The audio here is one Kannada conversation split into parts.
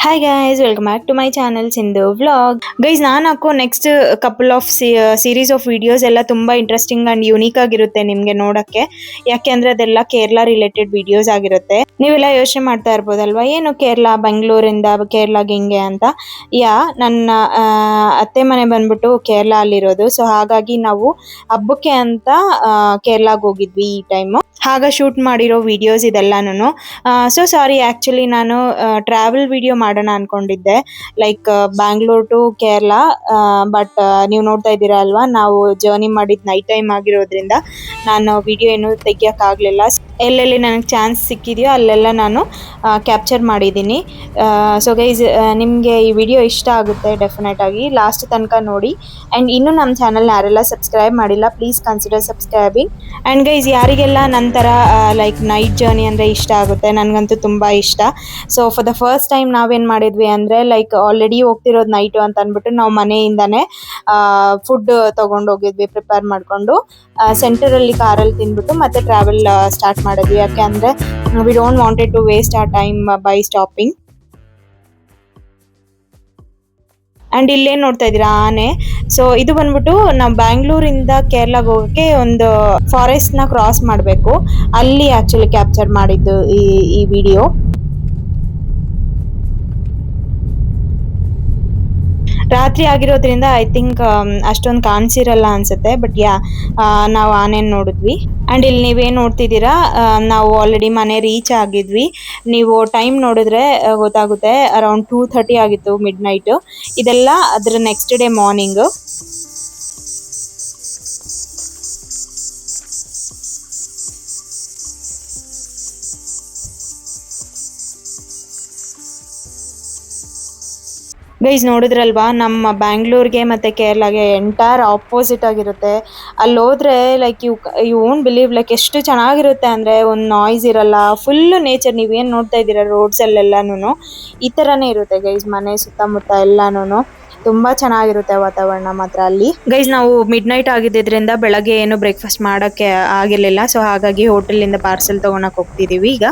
Hi guys, welcome back to my channel Sindhu Vlog. Guys, ನಾನು ಹಾಕೋ next couple of series of videos ಎಲ್ಲ ತುಂಬಾ ಇಂಟ್ರೆಸ್ಟಿಂಗ್ ಅಂಡ್ ಯೂನಿಕ್ ಆಗಿರುತ್ತೆ ನಿಮ್ಗೆ ನೋಡಕ್ಕೆ. ಯಾಕೆಂದ್ರೆ ಅದೆಲ್ಲ ಕೇರಳ ರಿಲೇಟೆಡ್ ವಿಡಿಯೋಸ್ ಆಗಿರುತ್ತೆ. ನೀವೆಲ್ಲ ಯೋಚನೆ ಮಾಡ್ತಾ ಇರ್ಬೋದಲ್ವಾ, ಏನು ಕೇರಳ ಬೆಂಗಳೂರಿಂದ ಕೇರಳಗೆ ಹಿಂಗೆ ಅಂತ. ನನ್ನ ಅತ್ತೆ ಮನೆ ಬಂದ್ಬಿಟ್ಟು ಕೇರಳ ಅಲ್ಲಿರೋದು. ಸೊ ಹಾಗಾಗಿ ನಾವು ಹಬ್ಬಕ್ಕೆ ಅಂತ ಕೇರಳಗೆ ಹೋಗಿದ್ವಿ ಈ ಟೈಮು. ಆಗ ಶೂಟ್ ಮಾಡಿರೋ ವಿಡಿಯೋಸ್ ಇದೆಲ್ಲಾನು. ಸೊ ಸಾರಿ, ಆ್ಯಕ್ಚುಲಿ ನಾನು ಟ್ರಾವೆಲ್ ವಿಡಿಯೋ ಮಾಡೋಣ ಅನ್ಕೊಂಡಿದ್ದೆ, like Bangalore to Kerala. But ನೀವು ನೋಡ್ತಾ ಇದ್ದೀರಾ ಅಲ್ವಾ, ನಾವು ಜರ್ನಿ ಮಾಡಿದ ನೈಟ್ ಟೈಮ್ ಆಗಿರೋದ್ರಿಂದ ನಾನು ವಿಡಿಯೋ ಏನು ತೆಗಿಯೋಕ್ಕಾಗಲಿಲ್ಲ. ಎಲ್ಲೆಲ್ಲಿ ನನಗೆ ಚಾನ್ಸ್ ಸಿಕ್ಕಿದೆಯೋ ಅಲ್ಲೆಲ್ಲ ನಾನು ಕ್ಯಾಪ್ಚರ್ ಮಾಡಿದ್ದೀನಿ. ಸೊ ಗೈಸ್, ನಿಮಗೆ ಈ ವಿಡಿಯೋ ಇಷ್ಟ ಆಗುತ್ತೆ ಡೆಫಿನೆಟ್ ಆಗಿ ಲಾಸ್ಟ್ ತನಕ ನೋಡಿ. ಆ್ಯಂಡ್ ಇನ್ನೂ ನಮ್ಮ ಚಾನಲ್ನ ಯಾರೆಲ್ಲ ಸಬ್ಸ್ಕ್ರೈಬ್ ಮಾಡಿಲ್ಲ, please consider subscribing. And guys, ಯಾರಿಗೆಲ್ಲ ನಂತರ ಲೈಕ್ ನೈಟ್ ಜರ್ನಿ ಅಂದರೆ ಇಷ್ಟ ಆಗುತ್ತೆ, ನನಗಂತೂ ತುಂಬ ಇಷ್ಟ. So for the first time ನಾವೇನು ಮಾಡಿದ್ವಿ ಅಂದರೆ, ಲೈಕ್ ಆಲ್ರೆಡಿ ಹೋಗ್ತಿರೋದು ನೈಟು ಅಂತ ಅಂದ್ಬಿಟ್ಟು ನಾವು ಮನೆಯಿಂದನೇ ಫುಡ್ ತೊಗೊಂಡು ಹೋಗಿದ್ವಿ, ಪ್ರಿಪೇರ್ ಮಾಡಿಕೊಂಡು ಸೆಂಟರಲ್ಲಿ ಕಾರಲ್ಲಿ ತಿಂದ್ಬಿಟ್ಟು ಮತ್ತೆ ಟ್ರಾವೆಲ್ ಸ್ಟಾರ್ಟ್ ಮಾಡಿದ್ವಿ. ಯಾಕೆ ಅಂದರೆ we don't wanted to waste our time by stopping. And ಇಲ್ಲೇನು ನೋಡ್ತಾ ಇದ್ದೀರಾ, ಆನೆ. ಸೊ ಇದು ಬಂದ್ಬಿಟ್ಟು ನಾವು ಬ್ಯಾಂಗ್ಳೂರಿಂದ ಕೇರಳಗೆ ಹೋಗೋಕ್ಕೆ ಒಂದು ಫಾರೆಸ್ಟ್ನ ಕ್ರಾಸ್ ಮಾಡಬೇಕು. ಅಲ್ಲಿ ಆ್ಯಕ್ಚುಲಿ ಕ್ಯಾಪ್ಚರ್ ಮಾಡಿದ್ದು ಈ ವಿಡಿಯೋ. ರಾತ್ರಿ ಆಗಿರೋದ್ರಿಂದ ಐ ಥಿಂಕ್ ಅಷ್ಟೊಂದು ಕಾಣಿಸಿರಲ್ಲ ಅನ್ಸುತ್ತೆ. ಬಟ್ ನಾವು ಆನೆನ ನೋಡಿದ್ವಿ. ಆ್ಯಂಡ್ ಇಲ್ಲಿ ನೀವೇನು ನೋಡ್ತಿದ್ದೀರಾ, ನಾವು ಆಲ್ರೆಡಿ ಮನೆ ರೀಚ್ ಆಗಿದ್ವಿ. ನೀವು ಟೈಮ್ ನೋಡಿದ್ರೆ ಗೊತ್ತಾಗುತ್ತೆ, ಅರೌಂಡ್ 2:30 ಆಗಿತ್ತು, ಮಿಡ್ ನೈಟು. ಇದೆಲ್ಲ ಅದರ ನೆಕ್ಸ್ಟ್ ಡೇ ಮಾರ್ನಿಂಗು. ಗೈಸ್ ನೋಡಿದ್ರಲ್ವಾ, ನಮ್ಮ ಬ್ಯಾಂಗ್ಳೂರ್ಗೆ ಮತ್ತು ಕೇರಳಗೆ ಎಂಟೈರ್ ಆಪೋಸಿಟ್ ಆಗಿರುತ್ತೆ. ಅಲ್ಲಿ ಹೋದ್ರೆ like you won't believe, like ಎಷ್ಟು ಚೆನ್ನಾಗಿರುತ್ತೆ ಅಂದರೆ, ಒಂದು ನಾಯ್ಸ್ ಇರಲ್ಲ, ಫುಲ್ಲು ನೇಚರ್. ನೀವೇನು ನೋಡ್ತಾ ಇದ್ದೀರಾ ರೋಡ್ಸಲ್ಲೆಲ್ಲನೂ ಈ ಥರನೇ ಇರುತ್ತೆ ಗೈಸ್. ಮನೆ ಸುತ್ತಮುತ್ತ ಎಲ್ಲನೂ ತುಂಬ ಚೆನ್ನಾಗಿರುತ್ತೆ ವಾತಾವರಣ ಮಾತ್ರ ಅಲ್ಲಿ. ಗೈಸ್, ನಾವು ಮಿಡ್ ನೈಟ್ ಆಗಿದ್ದರಿಂದ ಬೆಳಗ್ಗೆ ಏನು ಬ್ರೇಕ್ಫಾಸ್ಟ್ ಮಾಡೋಕ್ಕೆ ಆಗಿರಲಿಲ್ಲ. ಸೊ ಹಾಗಾಗಿ ಹೋಟೆಲಿಂದ ಪಾರ್ಸೆಲ್ ತೊಗೊಳಕ್ಕೆ ಹೋಗ್ತಿದ್ದೀವಿ ಈಗ.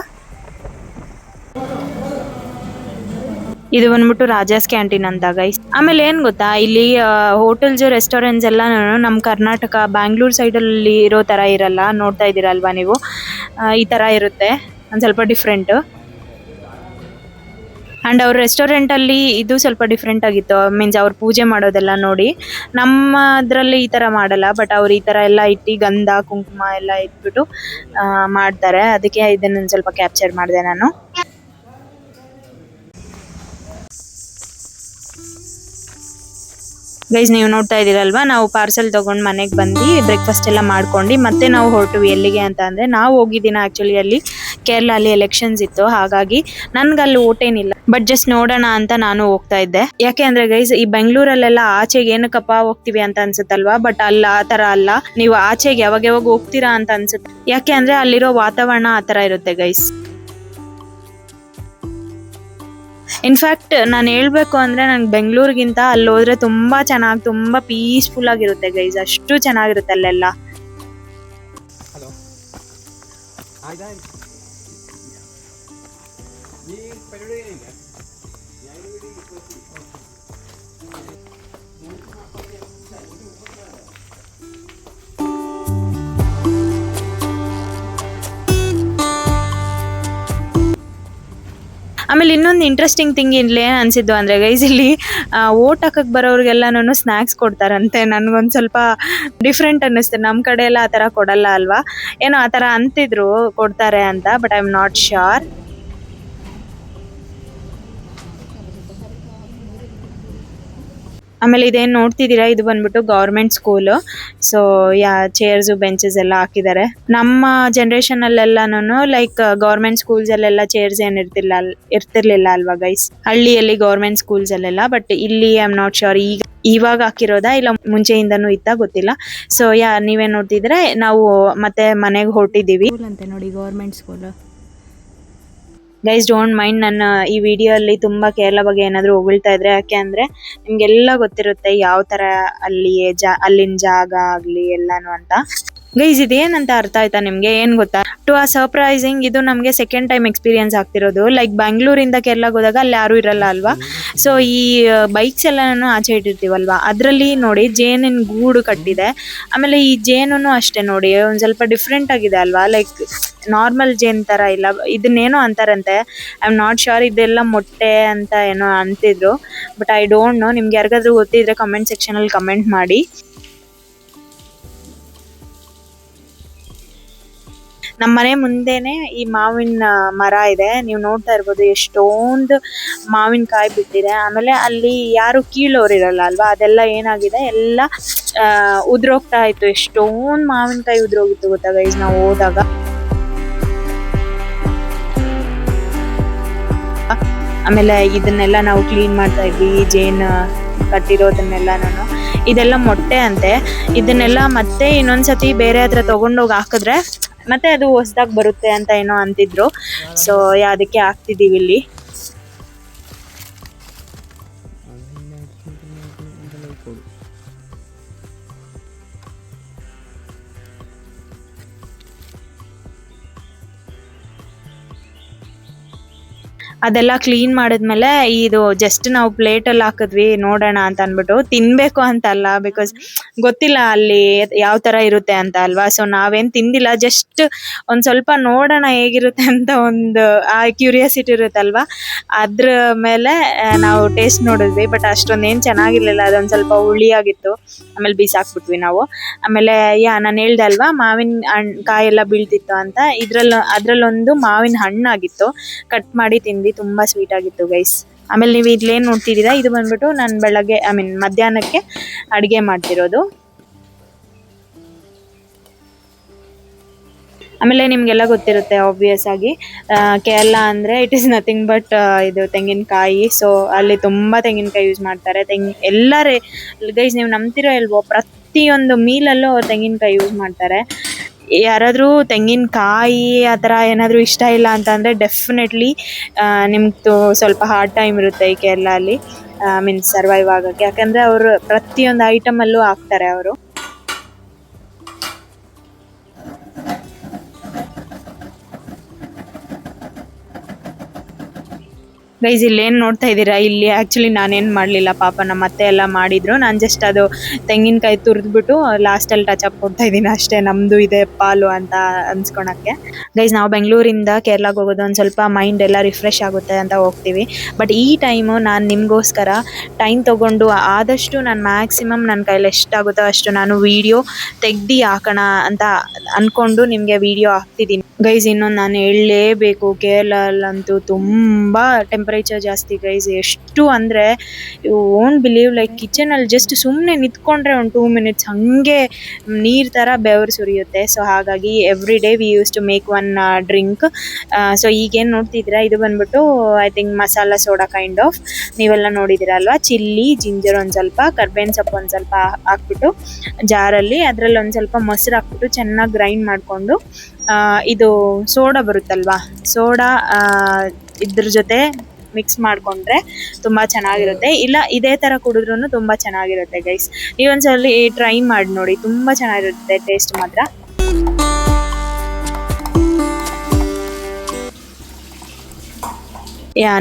ಇದು ಬಂದ್ಬಿಟ್ಟು ರಾಜಾಸ್ ಕ್ಯಾಂಟೀನ್ ಅಂತ ಗೈಸ್. ಆಮೇಲೆ ಏನು ಗೊತ್ತಾ, ಇಲ್ಲಿ ಹೋಟೆಲ್ಸ್ ರೆಸ್ಟೋರೆಂಟ್ಸ್ ಎಲ್ಲ ನಮ್ಮ ಕರ್ನಾಟಕ ಬ್ಯಾಂಗ್ಳೂರ್ ಸೈಡಲ್ಲಿ ಇರೋ ಥರ ಇರಲ್ಲ. ನೋಡ್ತಾ ಇದ್ದೀರಲ್ವಾ ನೀವು, ಈ ಥರ ಇರುತ್ತೆ, ಒಂದು ಸ್ವಲ್ಪ ಡಿಫ್ರೆಂಟು. ಆ್ಯಂಡ್ ಅವ್ರ ರೆಸ್ಟೋರೆಂಟಲ್ಲಿ ಇದು ಸ್ವಲ್ಪ ಡಿಫ್ರೆಂಟ್ ಆಗಿತ್ತು, ಮೀನ್ಸ್ ಅವ್ರು ಪೂಜೆ ಮಾಡೋದೆಲ್ಲ ನೋಡಿ. ನಮ್ಮದ್ರಲ್ಲಿ ಈ ಥರ ಮಾಡಲ್ಲ, ಬಟ್ ಅವ್ರು ಈ ಥರ ಎಲ್ಲ ಇಟ್ಟು ಗಂಧ ಕುಂಕುಮ ಎಲ್ಲ ಇಟ್ಬಿಟ್ಟು ಮಾಡ್ತಾರೆ. ಅದಕ್ಕೆ ಇದನ್ನು ಸ್ವಲ್ಪ ಕ್ಯಾಪ್ಚರ್ ಮಾಡಿದೆ ನಾನು. ಗೈಸ್, ನೀವು ನೋಡ್ತಾ ಇದ್ದೀರಲ್ವಾ, ನಾವು ಪಾರ್ಸೆಲ್ ತೊಗೊಂಡು ಮನೆಗೆ ಬಂದು ಬ್ರೇಕ್ಫಾಸ್ಟ್ ಎಲ್ಲ ಮಾಡ್ಕೊಂಡು ಮತ್ತೆ ನಾವು ಹೊರಟುವಿ. ಎಲ್ಲಿಗೆ ಅಂತ ಅಂದರೆ, ನಾವು ಹೋಗಿದ್ದೀನ ಆ್ಯಕ್ಚುಲಿ ಅಲ್ಲಿ ಕೇರಳ ಅಲ್ಲಿ ಎಲೆಕ್ಷನ್ಸ್ ಇತ್ತು. ಹಾಗಾಗಿ ನನಗಲ್ಲಿ ಓಟೇನಿಲ್ಲ, ಬಟ್ ಜಸ್ಟ್ ನೋಡೋಣ ಅಂತ ನಾನು ಹೋಗ್ತಾ ಇದ್ದೆ. ಯಾಕೆ ಅಂದರೆ ಗೈಸ್, ಈ ಬೆಂಗಳೂರಲ್ಲೆಲ್ಲ ಆಚೆಗೆ ಏನಕ್ಕಪ್ಪ ಹೋಗ್ತೀವಿ ಅಂತ ಅನ್ಸುತ್ತಲ್ವಾ, ಬಟ್ ಅಲ್ಲ ಆ ಥರ ಅಲ್ಲ. ನೀವು ಆಚೆಗೆ ಯಾವಾಗ ಹೋಗ್ತೀರಾ ಅಂತ ಅನ್ಸುತ್ತೆ. ಯಾಕೆ ಅಂದರೆ ಅಲ್ಲಿರೋ ವಾತಾವರಣ ಆ ಥರ ಇರುತ್ತೆ ಗೈಸ್. ಇನ್ಫ್ಯಾಕ್ಟ್ ನಾನು ಹೇಳ್ಬೇಕು ಅಂದರೆ, ನಂಗೆ ಬೆಂಗಳೂರಿಗಿಂತ ಅಲ್ಲಿ ಹೋದ್ರೆ ತುಂಬ ಚೆನ್ನಾಗಿ, ತುಂಬ ಪೀಸ್ಫುಲ್ ಆಗಿರುತ್ತೆ ಗೈಸ್. ಅಷ್ಟು ಚೆನ್ನಾಗಿರುತ್ತೆ ಅಲ್ಲೆಲ್ಲ. ಆಮೇಲೆ ಇನ್ನೊಂದು ಇಂಟ್ರೆಸ್ಟಿಂಗ್ ಥಿಂಗ್ ಇಲ್ಲಿ ಏನು ಅನಿಸಿದ್ದು ಅಂದರೆ ಗೈಸ್, ಇಲ್ಲಿ ಓಟ್ ಹಾಕಕ್ಕೆ ಬರೋರಿಗೆಲ್ಲನೂ ಸ್ನ್ಯಾಕ್ಸ್ ಕೊಡ್ತಾರಂತೆ. ನನಗೊಂದು ಸ್ವಲ್ಪ ಡಿಫ್ರೆಂಟ್ ಅನ್ನಿಸ್ತು. ನಮ್ಮ ಕಡೆ ಎಲ್ಲ ಆ ಥರ ಕೊಡಲ್ಲ ಅಲ್ವಾ, ಏನೋ ಆ ಥರ ಅಂತಿದ್ರು ಕೊಡ್ತಾರೆ ಅಂತ, but I am not sure. ಆಮೇಲೆ ಇದೇನು ನೋಡ್ತಿದ್ದೀರಾ, ಇದು ಬಂದ್ಬಿಟ್ಟು government school. So chairs benches ಎಲ್ಲ ಹಾಕಿದ್ದಾರೆ. ನಮ್ಮ ಜನ್ರೇಷನಲ್ಲೆಲ್ಲನೂ ಲೈಕ್ ಗೌರ್ಮೆಂಟ್ ಸ್ಕೂಲ್ಸಲ್ಲೆಲ್ಲ ಚೇರ್ಸ್ ಏನು ಇರ್ತಿರ್ಲಿಲ್ಲ ಅಲ್ವಾ ಗೈಸ್, ಹಳ್ಳಿಯಲ್ಲಿ ಗೌರ್ಮೆಂಟ್ ಸ್ಕೂಲ್ಸಲ್ಲೆಲ್ಲ. ಬಟ್ ಇಲ್ಲಿ ಐ ಆಮ್ ನಾಟ್ ಶ್ಯೂರ್, ಇವಾಗ ಹಾಕಿರೋದಾ ಇಲ್ಲ ಮುಂಚೆಯಿಂದನೂ ಇತ್ತಾ ಗೊತ್ತಿಲ್ಲ. ಸೊ ನೀವೇನು ನೋಡ್ತಿದ್ರೆ, ನಾವು ಮತ್ತೆ ಮನೆಗೆ ಹೊರಟಿದ್ದೀವಿ ಅಂತ ನೋಡಿ, government school. Guys don't mind, ನನ್ನ ಈ ವಿಡಿಯೋ ಅಲ್ಲಿ ತುಂಬ ಕೇರಳ ಬಗ್ಗೆ ಏನಾದರೂ ಹೊಗಳ್ತಾ ಇದ್ರೆ, ಯಾಕೆ ಅಂದರೆ ನಿಮಗೆಲ್ಲ ಗೊತ್ತಿರುತ್ತೆ ಯಾವ ಥರ ಅಲ್ಲಿನ ಜಾಗ ಆಗಲಿ ಎಲ್ಲನೂ ಅಂತ. ಗೈಸ್ ಇದೇನಂತ ಅರ್ಥ ಆಯ್ತಾ ನಿಮ್ಗೆ? ಏನ್ ಗೊತ್ತಾ, ಟು ಆ ಸರ್ಪ್ರೈಸಿಂಗ್ ಇದು ನಮ್ಗೆ ಸೆಕೆಂಡ್ ಟೈಮ್ ಎಕ್ಸ್ಪೀರಿಯನ್ಸ್ ಆಗ್ತಿರೋದು. ಲೈಕ್ ಬ್ಯಾಂಗ್ಳೂರಿಂದ ಕೇರಳಕ್ಕೆ ಹೋದಾಗ ಅಲ್ಲಿ ಯಾರು ಇರಲ್ಲ ಅಲ್ವಾ, ಸೊ ಈ ಬೈಕ್ಸ್ ಎಲ್ಲಾನು ಆಚೆ ಇಟ್ಟಿರ್ತೀವಲ್ವಾ, ಅದ್ರಲ್ಲಿ ನೋಡಿ ಜೇನಿನ ಗೂಡು ಕಟ್ಟಿದೆ. ಆಮೇಲೆ ಈ ಜೇನು ಅಷ್ಟೇ ನೋಡಿ ಒಂದ್ ಸ್ವಲ್ಪ ಡಿಫ್ರೆಂಟ್ ಆಗಿದೆ ಅಲ್ವಾ, ಲೈಕ್ ನಾರ್ಮಲ್ ಜೇನ್ ತರ ಇಲ್ಲ, ಇದನ್ನೇನೋ ಅಂತಾರಂತೆ, ಐ ಆಮ್ ನಾಟ್ ಶೋರ್, ಇದೆಲ್ಲ ಮೊಟ್ಟೆ ಅಂತ ಏನೋ ಅಂತಿದ್ರು, ಬಟ್ ಐ ಡೋಂಟ್ ನೋ. ನಿಮ್ಗೆ ಯಾರಿಗಾದ್ರೂ ಗೊತ್ತಿದ್ರೆ ಕಮೆಂಟ್ ಸೆಕ್ಷನ್ ಅಲ್ಲಿ ಕಮೆಂಟ್ ಮಾಡಿ. ನಮ್ಮ ಮನೆ ಮುಂದೆನೆ ಈ ಮಾವಿನ ಮರ ಇದೆ, ನೀವು ನೋಡ್ತಾ ಇರ್ಬೋದು ಎಷ್ಟೊಂದು ಮಾವಿನಕಾಯಿ ಬಿಟ್ಟಿದೆ. ಆಮೇಲೆ ಅಲ್ಲಿ ಯಾರು ಕೀಳೋರಿರಲ್ಲ ಅಲ್ವಾ, ಅದೆಲ್ಲ ಏನಾಗಿದೆ ಎಲ್ಲ ಉದ್ರೋಗ್ತಾ ಇತ್ತು. ಎಷ್ಟೊಂದು ಮಾವಿನಕಾಯಿ ಉದ್ರೋಗಿತ್ತು ಗೊತ್ತಾ ಗೈಸ್ ನಾವು ಹೋದಾಗ. ಆಮೇಲೆ ಇದನ್ನೆಲ್ಲ ನಾವು ಕ್ಲೀನ್ ಮಾಡ್ತಾ ಇದ್ವಿ, ಜೇನ್ ಕಟ್ಟಿರೋದನ್ನೆಲ್ಲ. ನಾನು ಇದೆಲ್ಲ ಮೊಟ್ಟೆ ಅಂತೆ, ಇದನ್ನೆಲ್ಲ ಮತ್ತೆ ಇನ್ನೊಂದ್ಸತಿ ಬೇರೆ ಹತ್ರ ತಗೊಂಡೋಗಿ ಹಾಕಿದ್ರೆ ಮತ್ತೆ ಅದು ಹೊಸದಾಗಿ ಬರುತ್ತೆ ಅಂತ ಏನೋ ಅಂತಿದ್ರು. ಸೊ ಅದಕ್ಕೆ ಹಾಕ್ತಿದೀವಿ ಇಲ್ಲಿ. ಅದೆಲ್ಲ ಕ್ಲೀನ್ ಮಾಡಿದ್ಮೇಲೆ ಇದು ಜಸ್ಟ್ ನಾವು ಪ್ಲೇಟಲ್ಲಿ ಹಾಕಿದ್ವಿ ನೋಡೋಣ ಅಂತ ಅಂದ್ಬಿಟ್ಟು, ತಿನ್ಬೇಕು ಅಂತ ಅಲ್ಲ, ಬಿಕಾಸ್ ಗೊತ್ತಿಲ್ಲ ಅಲ್ಲಿ ಯಾವ ತರ ಇರುತ್ತೆ ಅಂತ ಅಲ್ವಾ. ಸೊ ನಾವೇನ್ ತಿಂದಿಲ್ಲ, ಜಸ್ಟ್ ಒಂದ್ ಸ್ವಲ್ಪ ನೋಡೋಣ ಹೇಗಿರುತ್ತೆ ಅಂತ ಒಂದು ಆ ಕ್ಯೂರಿಯಾಸಿಟಿ ಇರುತ್ತಲ್ವಾ, ಅದ್ರ ಮೇಲೆ ನಾವು ಟೇಸ್ಟ್ ನೋಡಿದ್ವಿ. ಬಟ್ ಅಷ್ಟೊಂದು ಏನ್ ಚೆನ್ನಾಗಿರ್ಲಿಲ್ಲ, ಅದೊಂದ್ ಸ್ವಲ್ಪ ಹುಳಿಯಾಗಿತ್ತು. ಆಮೇಲೆ ಬೀಸಾಕ್ಬಿಟ್ವಿ ನಾವು. ಆಮೇಲೆ ನಾನು ಹೇಳ್ದೆ ಅಲ್ವಾ ಮಾವಿನ ಕಾಯಿ ಎಲ್ಲ ಬೀಳ್ತಿತ್ತು ಅಂತ, ಅದ್ರಲ್ಲೊಂದು ಮಾವಿನ ಹಣ್ಣಾಗಿತ್ತು, ಕಟ್ ಮಾಡಿ ತಿಂದ್ವಿ, ತುಂಬಾ ಸ್ವೀಟ್ ಆಗಿತ್ತು ಗೈಸ್. ಆಮೇಲೆ ನೀವು ಇಲ್ಲೇನ್ ನೋಡ್ತಿದ್ದೀರಾ, ಇದು ಬಂದ್ಬಿಟ್ಟು ನಾನು ಬೆಳಗ್ಗೆ ಮಧ್ಯಾಹ್ನಕ್ಕೆ ಅಡಿಗೆ ಮಾಡ್ತಿರೋದು. ಆಮೇಲೆ ನಿಮ್ಗೆಲ್ಲ ಗೊತ್ತಿರುತ್ತೆ ಆಬ್ವಿಯಸ್ ಆಗಿ, ಕೇರಳ ಅಂದ್ರೆ ಇಟ್ ಇಸ್ ನಥಿಂಗ್ ಬಟ್ ಇದು ತೆಂಗಿನಕಾಯಿ. ಸೊ ಅಲ್ಲಿ ತುಂಬಾ ತೆಂಗಿನಕಾಯಿ ಯೂಸ್ ಮಾಡ್ತಾರೆ. ಎಲ್ಲರೇ ಗೈಸ್, ನೀವು ನಂಬ್ತಿರೋ ಇಲ್ವೋ, ಪ್ರತಿಯೊಂದು ಮೀಲಲ್ಲೂ ತೆಂಗಿನಕಾಯಿ ಯೂಸ್ ಮಾಡ್ತಾರೆ. ಯಾರಾದ್ರೂ ತೆಂಗಿನಕಾಯಿ ಆ ಥರ ಏನಾದರೂ ಇಷ್ಟ ಇಲ್ಲ ಅಂತಂದರೆ ಡೆಫಿನೆಟ್ಲಿ ನಿಮ್ದು ಸ್ವಲ್ಪ ಹಾರ್ಡ್ ಟೈಮ್ ಇರುತ್ತೆ ಈ ಕೇರಳ ಅಲ್ಲಿ ಮೀನ್ಸ್ ಸರ್ವೈವ್ ಆಗೋಕ್ಕೆ. ಯಾಕಂದರೆ ಅವರು ಪ್ರತಿಯೊಂದು ಐಟಮಲ್ಲೂ ಹಾಕ್ತಾರೆ ಅವರು. ಗೈಸ್ ಇಲ್ಲೇನು ನೋಡ್ತಾ ಇದ್ದೀರಾ, ಇಲ್ಲಿ ಆ್ಯಕ್ಚುಲಿ ನಾನೇನು ಮಾಡಲಿಲ್ಲ, ಪಾಪ ನಮ್ಮ ಅತ್ತೆ ಎಲ್ಲ ಮಾಡಿದ್ರು. ನಾನು ಜಸ್ಟ್ ಅದು ತೆಂಗಿನಕಾಯಿ ತುರಿದ್ಬಿಟ್ಟು ಲಾಸ್ಟಲ್ಲಿ ಟಚ್ ಅಪ್ ಕೊಡ್ತಾ ಇದ್ದೀನಿ ಅಷ್ಟೇ, ನಮ್ಮದು ಇದೆ ಪಾಲು ಅಂತ ಅನ್ಸ್ಕೊಳಕ್ಕೆ. ಗೈಸ್ ನಾವು ಬೆಂಗಳೂರಿಂದ ಕೇರಳಕ್ಕೆ ಹೋಗೋದು ಒಂದು ಸ್ವಲ್ಪ ಮೈಂಡ್ ಎಲ್ಲ ರಿಫ್ರೆಶ್ ಆಗುತ್ತೆ ಅಂತ ಹೋಗ್ತೀವಿ. ಬಟ್ ಈ ಟೈಮು ನಾನು ನಿಮಗೋಸ್ಕರ ಟೈಮ್ ತೊಗೊಂಡು ಆದಷ್ಟು ನಾನು ಮ್ಯಾಕ್ಸಿಮಮ್ ನನ್ನ ಕೈಲಿ ಎಷ್ಟಾಗುತ್ತೋ ಅಷ್ಟು ನಾನು ವೀಡಿಯೋ ತೆಗ್ದು ಹಾಕೋಣ ಅಂತ ಅಂದ್ಕೊಂಡು ನಿಮಗೆ ವೀಡಿಯೋ ಹಾಕ್ತಿದ್ದೀನಿ. ಗೈಸ್ ಇನ್ನೊಂದು ನಾನು ಹೇಳಲೇಬೇಕು, ಕೇರಳಲ್ಲಂತೂ ತುಂಬ ಟೆಂಪರೇಚರ್ ಜಾಸ್ತಿ ಗೈಸ್. ಎಷ್ಟು ಅಂದರೆ ಯು ವೋಂಟ್ ಬಿಲೀವ್, ಲೈಕ್ ಕಿಚನಲ್ಲಿ ಜಸ್ಟ್ ಸುಮ್ಮನೆ ನಿಂತ್ಕೊಂಡ್ರೆ ಒಂದು 2 ಮಿನಿಟ್ಸ್ ಹಾಗೆ ನೀರು ಥರ ಬೆವರು ಸುರಿಯುತ್ತೆ. ಸೊ ಹಾಗಾಗಿ every day we use to make one drink. So ಈಗೇನು ನೋಡ್ತಿದ್ದೀರಾ, ಇದು ಬಂದ್ಬಿಟ್ಟು I think masala soda kind of, ನೀವೆಲ್ಲ ನೋಡಿದ್ದೀರಾ ಅಲ್ವಾ. ಚಿಲ್ಲಿ, ಜಿಂಜರ್ ಒಂದು ಸ್ವಲ್ಪ, ಕರ್ಬೇವಿನ ಸೊಪ್ಪು ಒಂದು ಸ್ವಲ್ಪ ಹಾಕ್ಬಿಟ್ಟು ಜಾರಲ್ಲಿ, ಅದರಲ್ಲಿ ಒಂದು ಸ್ವಲ್ಪ ಮೊಸರು ಹಾಕ್ಬಿಟ್ಟು ಚೆನ್ನಾಗಿ ಗ್ರೈಂಡ್ ಮಾಡಿಕೊಂಡು ಇದು ಸೋಡಾ ಬರುತ್ತಲ್ವಾ, ಸೋಡಾ ಇದ್ರ ಜೊತೆ ಮಿಕ್ಸ್ ಮಾಡಿಕೊಂಡ್ರೆ ತುಂಬ ಚೆನ್ನಾಗಿರುತ್ತೆ. ಇಲ್ಲ ಇದೇ ಥರ ಕುಡಿದ್ರೂ ತುಂಬ ಚೆನ್ನಾಗಿರುತ್ತೆ ಗೈಸ್. ನೀವೊಂದ್ಸಲ ಟ್ರೈ ಮಾಡಿ ನೋಡಿ, ತುಂಬ ಚೆನ್ನಾಗಿರುತ್ತೆ ಟೇಸ್ಟ್ ಮಾತ್ರ.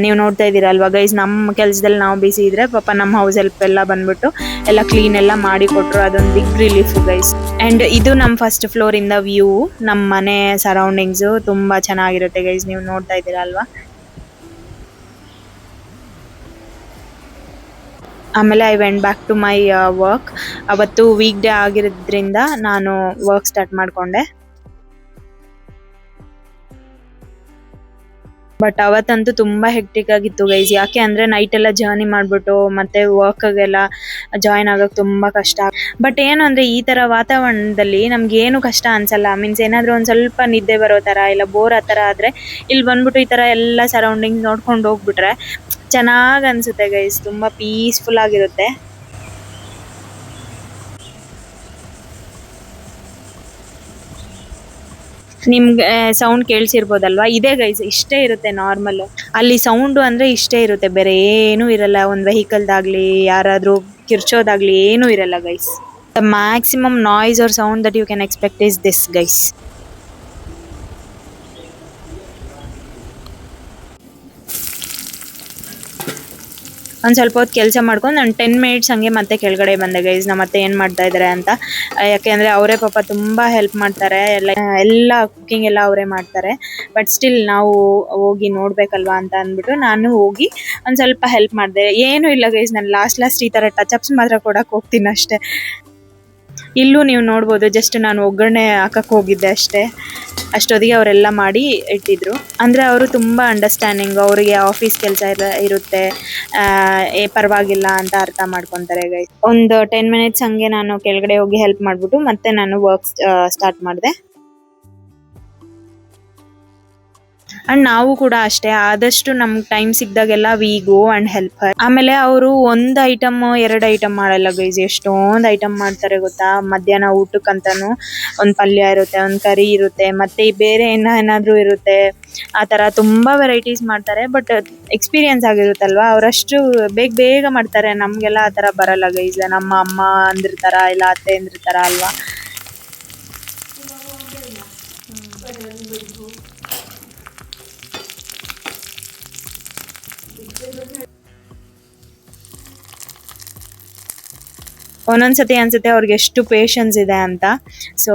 ನೀವು ನೋಡ್ತಾ ಇದ್ದೀರಲ್ವಾ ಗೈಸ್, ನಮ್ಮ ಕೆಲಸದಲ್ಲಿ ನಾವು ಬಿಸಿ ಇದ್ರೆ ಪಾಪ ನಮ್ಮ ಹೌಸ್ ಹೆಲ್ಪ್ ಎಲ್ಲ ಬಂದ್ಬಿಟ್ಟು ಎಲ್ಲ ಕ್ಲೀನ್ ಎಲ್ಲ ಮಾಡಿ ಕೊಟ್ಟರು. ಅದೊಂದು ಬಿಗ್ ರಿಲೀಫ್ ಗೈಸ್. ಆ್ಯಂಡ್ ಇದು ನಮ್ಮ ಫಸ್ಟ್ ಫ್ಲೋರಿಂದ ವ್ಯೂ, ನಮ್ಮ ಮನೆ ಸರೌಂಡಿಂಗ್ಸು ತುಂಬ ಚೆನ್ನಾಗಿರುತ್ತೆ ಗೈಸ್, ನೀವು ನೋಡ್ತಾ ಇದ್ದೀರಲ್ವಾ. ಆಮೇಲೆ I went back to my work. ಅವತ್ತು ವೀಕ್ ಡೇ ಆಗಿರೋದ್ರಿಂದ ನಾನು ವರ್ಕ್ ಸ್ಟಾರ್ಟ್ ಮಾಡಿಕೊಂಡೆ. ಬಟ್ ಅವತ್ತಂತೂ ತುಂಬ ಹೆಕ್ಟಿಕ್ ಆಗಿತ್ತು ಗೈಸ್. ಯಾಕೆ ಅಂದರೆ ನೈಟ್ ಎಲ್ಲ ಜರ್ನಿ ಮಾಡಿಬಿಟ್ಟು ಮತ್ತೆ ವರ್ಕ್ಗೆಲ್ಲ ಜಾಯ್ನ್ ಆಗೋಕ್ಕೆ ತುಂಬ ಕಷ್ಟ. ಬಟ್ ಏನು ಅಂದರೆ ಈ ಥರ ವಾತಾವರಣದಲ್ಲಿ ನಮ್ಗೆ ಏನು ಕಷ್ಟ ಅನ್ಸಲ್ಲ. ಮೀನ್ಸ್ ಏನಾದರೂ ಒಂದು ಸ್ವಲ್ಪ ನಿದ್ದೆ ಬರೋ ಥರ ಇಲ್ಲ ಬೋರ್ ಆ ಥರ ಆದರೆ ಇಲ್ಲಿ ಬಂದ್ಬಿಟ್ಟು ಈ ಥರ ಎಲ್ಲ ಸರೌಂಡಿಂಗ್ಸ್ ನೋಡ್ಕೊಂಡು ಹೋಗ್ಬಿಟ್ರೆ ಚೆನ್ನಾಗಿ ಅನಿಸುತ್ತೆ ಗೈಸ್, ತುಂಬ ಪೀಸ್ಫುಲ್ ಆಗಿರುತ್ತೆ. ನಿಮ್ಗೆ ಸೌಂಡ್ ಕೇಳಿಸಿರ್ಬೋದಲ್ವಾ, ಇದೇ ಗೈಸ್, ಇಷ್ಟೇ ಇರುತ್ತೆ ನಾರ್ಮಲ್. ಅಲ್ಲಿ ಸೌಂಡು ಅಂದರೆ ಇಷ್ಟೇ ಇರುತ್ತೆ, ಬೇರೆ ಏನೂ ಇರಲ್ಲ. ಒಂದು ವೆಹಿಕಲ್ದಾಗಲಿ ಯಾರಾದರೂ ಕಿರ್ಚೋದಾಗಲಿ ಏನೂ ಇರಲ್ಲ guys. The maximum noise or sound that you can expect is this, guys. ಒಂದು ಸ್ವಲ್ಪ ಹೊತ್ತು ಕೆಲಸ ಮಾಡ್ಕೊಂಡು ನಾನು 10 ಮಿನಿಟ್ಸ್ ಹಂಗೆ ಮತ್ತೆ ಕೆಳಗಡೆ ಬಂದೆ ಗೈಸ್. ನಮ್ಮ ಮತ್ತೆ ಏನು ಮಾಡ್ತಾ ಇದ್ದಾರೆ ಅಂತ. ಯಾಕೆಂದರೆ ಅವರೇ ಪಾಪ ತುಂಬ ಹೆಲ್ಪ್ ಮಾಡ್ತಾರೆ, ಎಲ್ಲ ಕುಕ್ಕಿಂಗ್ ಎಲ್ಲ ಅವರೇ ಮಾಡ್ತಾರೆ. ಬಟ್ ಸ್ಟಿಲ್ ನಾವು ಹೋಗಿ ನೋಡಬೇಕಲ್ವಾ ಅಂತ ಅಂದ್ಬಿಟ್ಟು ನಾನು ಹೋಗಿ ಒಂದು ಸ್ವಲ್ಪ ಹೆಲ್ಪ್ ಮಾಡಿದೆ. ಏನೂ ಇಲ್ಲ ಗೈಸ್, ನಾನು ಲಾಸ್ಟ್ ಈ ಥರ ಟಚಪ್ಸ್ ಮಾತ್ರ ಕೊಡೋಕೆ ಹೋಗ್ತೀನಿ ಅಷ್ಟೇ. ಇಲ್ಲೂ ನೀವು ನೋಡ್ಬೋದು, ಜಸ್ಟ್ ನಾನು ಒಗ್ಗರಣೆ ಹಾಕಕ್ಕೆ ಹೋಗಿದ್ದೆ ಅಷ್ಟೇ. ಅಷ್ಟೊತ್ತಿಗೆ ಅವರೆಲ್ಲ ಮಾಡಿ ಇಟ್ಟಿದ್ರು. ಅಂದರೆ ಅವರು ತುಂಬ ಅಂಡರ್ಸ್ಟ್ಯಾಂಡಿಂಗ್, ಅವರಿಗೆ ಆಫೀಸ್ ಕೆಲಸ ಇರುತ್ತೆ, ಪರವಾಗಿಲ್ಲ ಅಂತ ಅರ್ಥ ಮಾಡ್ಕೊತಾರೆ ಗೈಸ್. ಒಂದು 10 ಮಿನಿಟ್ಸ್ ಹಂಗೆ ನಾನು ಕೆಳಗಡೆ ಹೋಗಿ ಹೆಲ್ಪ್ ಮಾಡಿಬಿಟ್ಟು ಮತ್ತೆ ನಾನು ವರ್ಕ್ ಸ್ಟಾರ್ಟ್ ಮಾಡಿದೆ. ಅಂಡ್ ನಾವು ಕೂಡ ಅಷ್ಟೇ, ಆದಷ್ಟು ನಮ್ಗೆ ಟೈಮ್ ಸಿಕ್ದಾಗೆಲ್ಲ we go and help her. ಆಮೇಲೆ ಅವರು ಒಂದು ಐಟಮ್ 2 ಐಟಮ್ ಮಾಡಲ್ಲ ಗೈಸ್, ಎಷ್ಟೊಂದು ಐಟಮ್ ಮಾಡ್ತಾರೆ ಗೊತ್ತಾ. ಮಧ್ಯಾಹ್ನ ಊಟಕ್ಕಂತನೂ ಒಂದು ಪಲ್ಯ ಇರುತ್ತೆ, ಒಂದು ಕರಿ ಇರುತ್ತೆ, ಮತ್ತೆ ಬೇರೆ ಏನಾದರೂ ಇರುತ್ತೆ. ಆ ಥರ ತುಂಬ ವೆರೈಟೀಸ್ ಮಾಡ್ತಾರೆ. ಬಟ್ ಎಕ್ಸ್ಪೀರಿಯನ್ಸ್ ಆಗಿರುತ್ತಲ್ವಾ, ಅವರಷ್ಟು ಬೇಗ ಮಾಡ್ತಾರೆ. ನಮಗೆಲ್ಲ ಆ ಥರ ಬರಲ್ಲ ಗೈಸ್. ನಮ್ಮ ಅಮ್ಮ ಅಂದಿರ್ತಾರ, ಇಲ್ಲ ಅತ್ತೆ ಅಂದಿರ್ತಾರ ಅಲ್ವಾ. ಒಂದೊಂದ್ಸತಿ ಅನ್ಸುತ್ತೆ ಅವ್ರಿಗೆ ಎಷ್ಟು ಪೇಷನ್ಸ್ ಇದೆ ಅಂತ. ಸೊ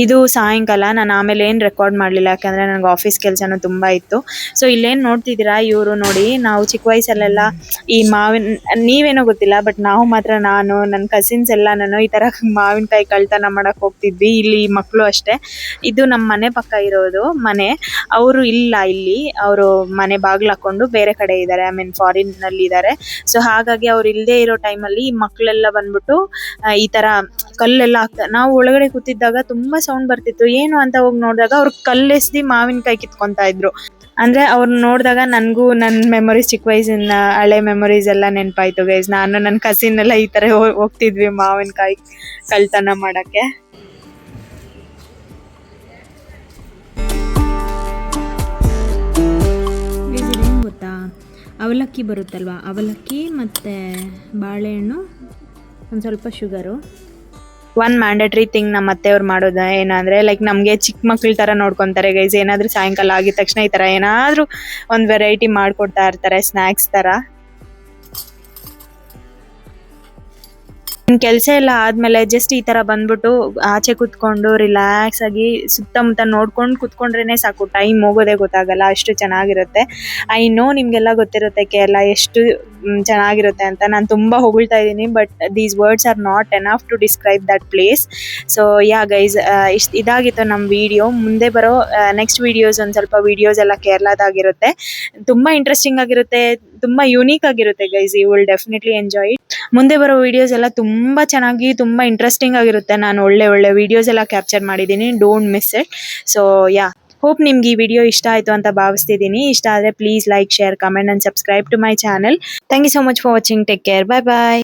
ಇದು ಸಾಯಂಕಾಲ. ನಾನು ಆಮೇಲೆ ಏನು ರೆಕಾರ್ಡ್ ಮಾಡಲಿಲ್ಲ, ಯಾಕಂದರೆ ನನಗೆ ಆಫೀಸ್ ಕೆಲಸನೂ ತುಂಬ ಇತ್ತು. ಸೊ ಇಲ್ಲೇನು ನೋಡ್ತಿದ್ದೀರಾ, ಇವರು ನೋಡಿ, ನಾವು ಚಿಕ್ಕ ವಯಸ್ಸಲ್ಲೆಲ್ಲ ಈ ನೀವೇನೋ ಗೊತ್ತಿಲ್ಲ, ಬಟ್ ನಾವು ಮಾತ್ರ, ನಾನು ನನ್ನ ಕಸಿನ್ಸ್ ಎಲ್ಲ ಈ ಥರ ಮಾವಿನಕಾಯಿ ಕಳ್ತನ ಮಾಡೋಕ್ಕೆ ಹೋಗ್ತಿದ್ವಿ. ಇಲ್ಲಿ ಮಕ್ಕಳು ಅಷ್ಟೇ. ಇದು ನಮ್ಮ ಮನೆ ಪಕ್ಕ ಇರೋದು ಮನೆ. ಅವರು ಇಲ್ಲ, ಇಲ್ಲಿ ಅವರು ಮನೆ ಬಾಗಿಲು ಹಾಕ್ಕೊಂಡು ಬೇರೆ ಕಡೆ ಇದ್ದಾರೆ, ಫಾರಿನ್ನಲ್ಲಿ ಇದ್ದಾರೆ. ಸೊ ಹಾಗಾಗಿ ಅವ್ರು ಇಲ್ಲದೆ ಇರೋ ಟೈಮಲ್ಲಿ ಈ ಮಕ್ಕಳೆಲ್ಲ ಬಂದ್ಬಿಟ್ಟು ಈ ಥರ ಕಲ್ಲೆಲ್ಲ ಹಾಕ್ತಾರೆ. ನಾವು ಒಳಗಡೆ ಕೂತಿದ್ದಾಗ ತುಂಬ ಸೌಂಡ್ ಬರ್ತಿತ್ತು. ಏನು ಅಂತ ಹೋಗಿ ನೋಡಿದಾಗ ಅವ್ರು ಕಲ್ಲೆಸ್ದಿ ಮಾವಿನಕಾಯಿ ಕಿತ್ಕೊತಾ ಇದ್ರು. ಅಂದರೆ ಅವ್ರನ್ನ ನೋಡಿದಾಗ ನನಗೂ ನನ್ನ ಮೆಮೊರೀಸ್, ಚಿಕ್ಕ ವಯಸ್ಸಿನ ಹಳೆ ಮೆಮೊರೀಸ್ ಎಲ್ಲ ನೆನಪಾಯ್ತು ಗೈಸ್. ನಾನು ನನ್ನ ಕಸಿನ್ ಎಲ್ಲ ಈ ಥರ ಹೋಗ್ತಿದ್ವಿ ಮಾವಿನಕಾಯಿ ಕಳ್ತನ ಮಾಡೋಕ್ಕೆ. ಏನು ಗೊತ್ತಾ, ಅವಲಕ್ಕಿ ಬರುತ್ತಲ್ವ, ಅವಲಕ್ಕಿ ಮತ್ತು ಬಾಳೆಹಣ್ಣು, ಒಂದು ಸ್ವಲ್ಪ ಶುಗರು. ಒನ್ ಮ್ಯಾಂಡೇಟ್ರಿ ಥಿಂಗ್ ನಮ್ಮ ಅತ್ತೆಯವ್ರು ಮಾಡೋದು ಏನಂದರೆ, ಲೈಕ್ ನಮಗೆ ಚಿಕ್ಕ ಮಕ್ಳ ಥರ ನೋಡ್ಕೊತಾರೆ ಗೈಸ್. ಏನಾದರೂ ಸಾಯಂಕಾಲ ಆಗಿದ ತಕ್ಷಣ ಈ ಥರ ಏನಾದರೂ ಒಂದು ವೆರೈಟಿ ಮಾಡಿಕೊಡ್ತಾ ಇರ್ತಾರೆ, ಸ್ನ್ಯಾಕ್ಸ್ ಥರ. ಕೆಲಸ ಎಲ್ಲ ಆದಮೇಲೆ ಜಸ್ಟ್ ಈ ಥರ ಬಂದ್ಬಿಟ್ಟು ಆಚೆ ಕುತ್ಕೊಂಡು ರಿಲ್ಯಾಕ್ಸ್ ಆಗಿ ಸುತ್ತಮುತ್ತ ನೋಡ್ಕೊಂಡು ಕುತ್ಕೊಂಡ್ರೇ ಸಾಕು, ಟೈಮ್ ಹೋಗೋದೇ ಗೊತ್ತಾಗಲ್ಲ, ಅಷ್ಟು ಚೆನ್ನಾಗಿರುತ್ತೆ. ಐ ನೋ ನಿಮಗೆಲ್ಲ ಗೊತ್ತಿರುತ್ತೆ ಕೇರಳ ಎಷ್ಟು ಚೆನ್ನಾಗಿರುತ್ತೆ ಅಂತ. ನಾನು ತುಂಬ ಹೊಗಳ್ತಾ ಇದ್ದೀನಿ, but these words are not enough to describe that place. So guys, ಇದಾಗಿತ್ತು ನಮ್ಮ ವಿಡಿಯೋ. ಮುಂದೆ ಬರೋ ನೆಕ್ಸ್ಟ್ ವಿಡಿಯೋಸ್, ಒಂದು ಸ್ವಲ್ಪ ವಿಡಿಯೋಸ್ ಎಲ್ಲ ಕೇರಳದಾಗಿರುತ್ತೆ. ತುಂಬ ಇಂಟ್ರೆಸ್ಟಿಂಗ್ ಆಗಿರುತ್ತೆ, ತುಂಬ ಯೂನಿಕ್ ಆಗಿರುತ್ತೆ guys. You will definitely enjoy it. ಮುಂದೆ ಬರೋ ವಿಡಿಯೋಸ್ ಎಲ್ಲ ತುಂಬ ಚೆನ್ನಾಗಿ, ತುಂಬ ಇಂಟ್ರೆಸ್ಟಿಂಗ್ ಆಗಿರುತ್ತೆ. ನಾನು ಒಳ್ಳೆ ವಿಡಿಯೋಸ್ ಎಲ್ಲ ಕ್ಯಾಪ್ಚರ್ ಮಾಡಿದ್ದೀನಿ, don't miss it. So hope ನಿಮ್ಗೆ ಈ ವಿಡಿಯೋ ಇಷ್ಟ ಆಯಿತು ಅಂತ ಭಾವಿಸ್ತಿದ್ದೀನಿ. ಇಷ್ಟ ಆದರೆ please like, share, comment and subscribe to my channel. Thank you so much for watching. Take care. Bye bye.